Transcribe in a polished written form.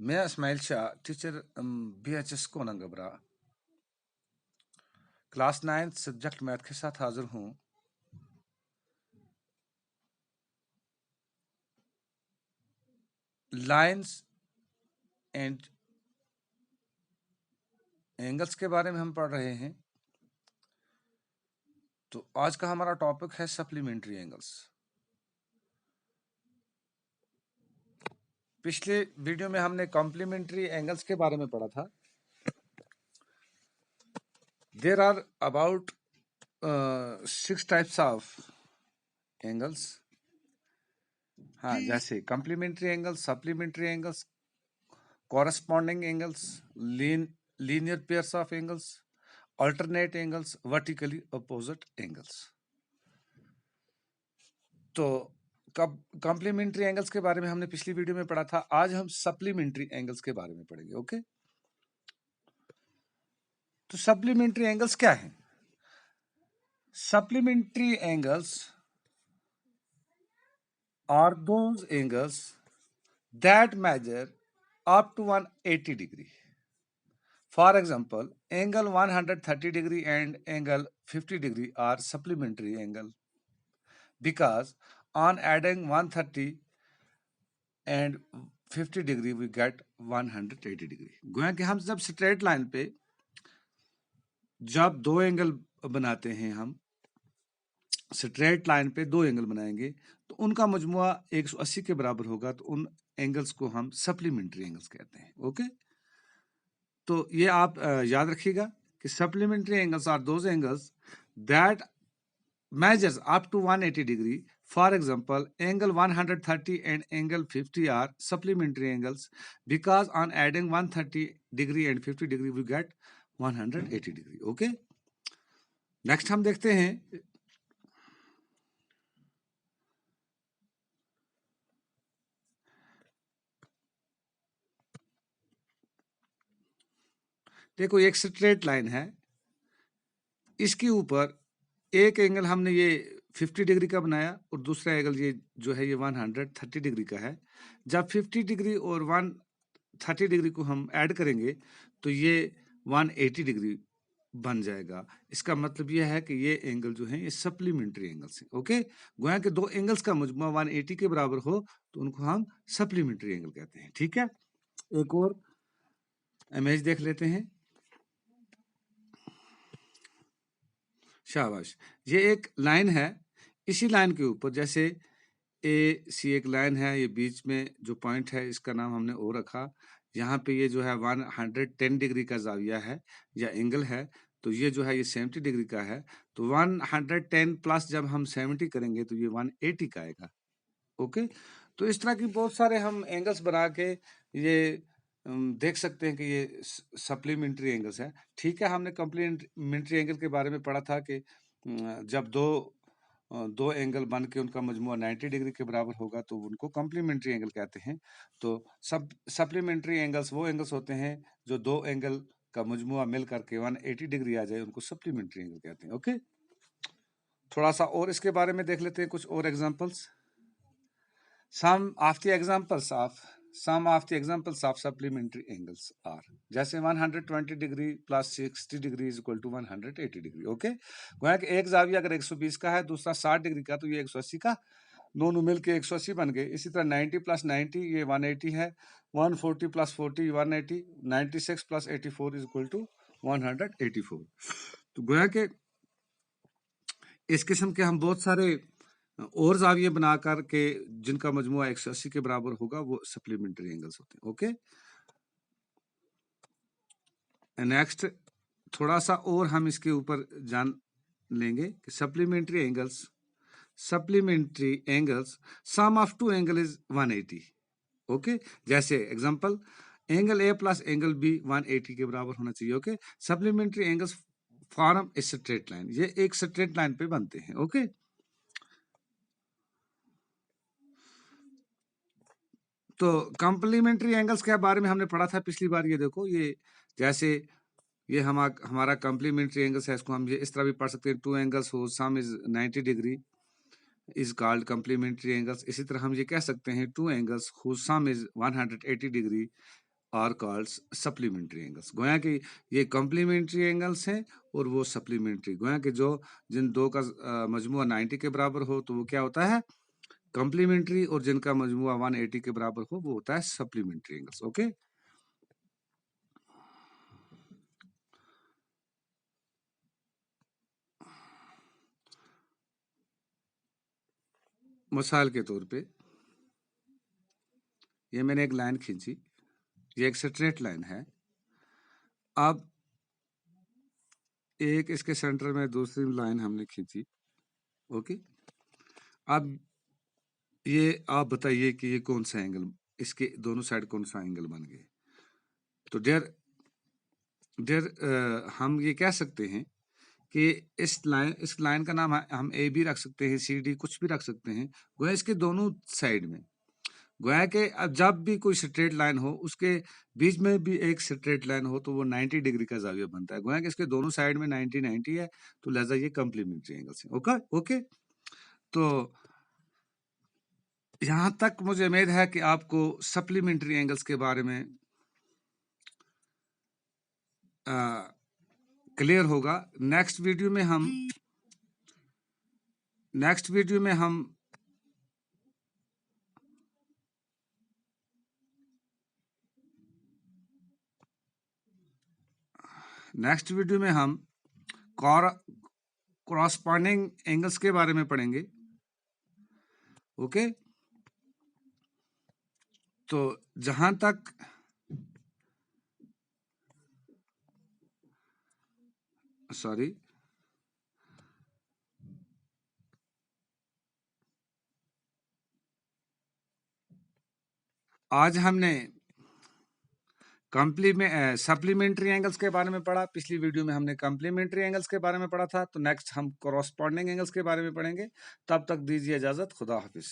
मैं Ismail Shah teacher BHS Konangbara class 9 subject math के साथ हाजिर हूँ। लाइंस एंड एंगल्स के बारे में हम पढ़ रहे हैं। तो आज का हमारा टॉपिक है सप्लीमेंट्री एंगल्स। पिछले वीडियो में हमने कॉम्प्लीमेंट्री एंगल्स के बारे में पढ़ा था। There are about 6 types of angles. हाँ, जैसे complementary angles, supplementary angles, corresponding angles, linear pairs of angles, alternate angles, vertically opposite angles। तो कॉम्प्लीमेंट्री एंगल्स के बारे में हमने पिछली वीडियो में पढ़ा था। आज हम सप्लीमेंट्री एंगल्स के बारे में पढ़ेंगे। ओके, तो सप्लीमेंट्री एंगल्स क्या हैं? Supplementary angles are those angles that measure up to 180 degree. For example, angle 130 degree and angle 50 degree are supplementary angle because on adding 130 and 50 degree we get 180 degree। गोया कि हम जब straight line पे जब दो angle बनाते हैं, हम स्ट्रेट लाइन पे दो एंगल बनाएंगे तो उनका मजमुआ 180 के बराबर होगा, तो उन एंगल्स को हम सप्लीमेंट्री एंगल्स कहते हैं। ओके, तो ये आप याद रखिएगा कि supplementary angles are those angles that measures up to 180 degree. For example, angle 130 and angle 50 are supplementary angles because on adding 130 degree and 50 degree we get 180 degree। okay, next हम देखते हैं देखो, एक स्ट्रेट लाइन है, इसके ऊपर एक angle हमने ये 50 डिग्री का बनाया और दूसरा एंगल ये जो है ये 130 डिग्री का है। जब 50 डिग्री और 130 डिग्री को हम ऐड करेंगे तो ये 180 डिग्री बन जाएगा। इसका मतलब यह है कि ये एंगल जो है ये सप्लीमेंट्री एंगल्स हैं। ओके, गोया के दो एंगल्स का मजमुआ 180 के बराबर हो तो उनको हम सप्लीमेंट्री एंगल कहते हैं। ठीक है, एक और इमेज देख लेते हैं। शाबाश, ये एक लाइन है, इसी लाइन के ऊपर जैसे AC एक लाइन है, ये बीच में जो पॉइंट है इसका नाम हमने ओ रखा। यहाँ पे ये जो है 110 डिग्री का जाविया है या एंगल है, तो ये जो है ये 70 डिग्री का है। तो 110 प्लस जब हम 70 करेंगे तो ये 180 का आएगा। ओके, तो इस तरह की बहुत सारे हम एंगल्स बना के ये देख सकते हैं कि ये सप्लीमेंट्री एंगल्स है। ठीक है, हमने कम्प्लीमेंट्री एंगल के बारे में पढ़ा था कि जब दो एंगल बन के उनका मजमुआ 90 डिग्री के बराबर होगा तो उनको कॉम्प्लीमेंट्री एंगल कहते हैं। तो सप्लीमेंट्री एंगल्स वो एंगल्स होते हैं जो दो एंगल का मजमुआ मिल करके 180 डिग्री आ जाए, उनको सप्लीमेंट्री एंगल कहते हैं। ओके, थोड़ा सा और इसके बारे में देख लेते हैं, कुछ और examples. some of the examples of supplementary angles are जैसे 120 degree plus 60 degree is equal to 180 degree. Okay, गोया कि एक जाविया अगर 120 का है, दूसरा 60 डिग्री का, तो ये 180 का, दोनों मिलके 180 बन गए। इसी तरह 90 प्लस 90 ये 180 है, 140 plus 40 180, 96 plus 84 is equal to 184। तो गोया के इस किस्म के हम बहुत सारे और जाविये बना करके जिनका मजमुआ 180 के बराबर होगा वो सप्लीमेंट्री एंगल्स होते हैं। ओके, नेक्स्ट थोड़ा सा और हम इसके ऊपर जान लेंगे कि supplementary angles sum of two angle is 180। Okay, जैसे example angle A plus angle B 180 के बराबर होना चाहिए। Okay, supplementary angles form a straight line, ये एक स्ट्रेट लाइन पे बनते हैं। ओके, तो कॉम्प्लीमेंट्री एंगल्स के बारे में हमने पढ़ा था पिछली बार। ये देखो, ये जैसे ये हमारा कॉम्प्लीमेंट्री एंगल्स है, इसको हम ये इस तरह भी पढ़ सकते हैं, two angles whose sum is 90 degree is called complementary angles. इसी तरह हम ये कह सकते हैं two angles whose sum is 180 degree are called supplementary angles. गोया कि ये कॉम्प्लीमेंट्री एंगल्स हैं और वो सप्लीमेंट्री। गोया कि जो जिन दो का मजमुआ 90 के बराबर हो तो वो क्या होता है, कॉम्प्लीमेंट्री, और जिनका मजमुआ 180 के बराबर हो वो होता है सप्लीमेंट्री एंगल्स। ओके, मिसाल के तौर पे ये मैंने एक लाइन खींची, ये एक स्ट्रेट लाइन है। अब एक इसके सेंटर में दूसरी लाइन हमने खींची। ओके, अब ये आप बताइए कि ये कौन सा एंगल, इसके दोनों साइड कौन सा एंगल बन गए। तो देर देर हम ये कह सकते हैं कि इस लाइन का नाम हम ए भी रख सकते हैं, सी डी कुछ भी रख सकते हैं। गोया इसके दोनों साइड में, गोया के अब जब भी कोई स्ट्रेट लाइन हो उसके बीच में भी एक स्ट्रेट लाइन हो तो वो 90 डिग्री का जाविया बनता है। गोया कि इसके दोनों साइड में 90 है, तो लिहाजा ये कॉम्प्लीमेंट्री एंगल्स हैं। ओके ओके, तो यहाँ तक मुझे उम्मीद है कि आपको सप्लीमेंट्री एंगल्स के बारे में क्लियर होगा। नेक्स्ट वीडियो में हम कॉरस्पॉन्डिंग एंगल्स के बारे में पढ़ेंगे। ओके, तो जहां तक सॉरी आज हमने सप्लीमेंट्री एंगल्स के बारे में पढ़ा। पिछली वीडियो में हमने कॉम्प्लीमेंट्री एंगल्स के बारे में पढ़ा था। तो नेक्स्ट हम कॉरस्पॉन्डिंग एंगल्स के बारे में पढ़ेंगे। तब तक दीजिए इजाजत, खुदा हाफिज।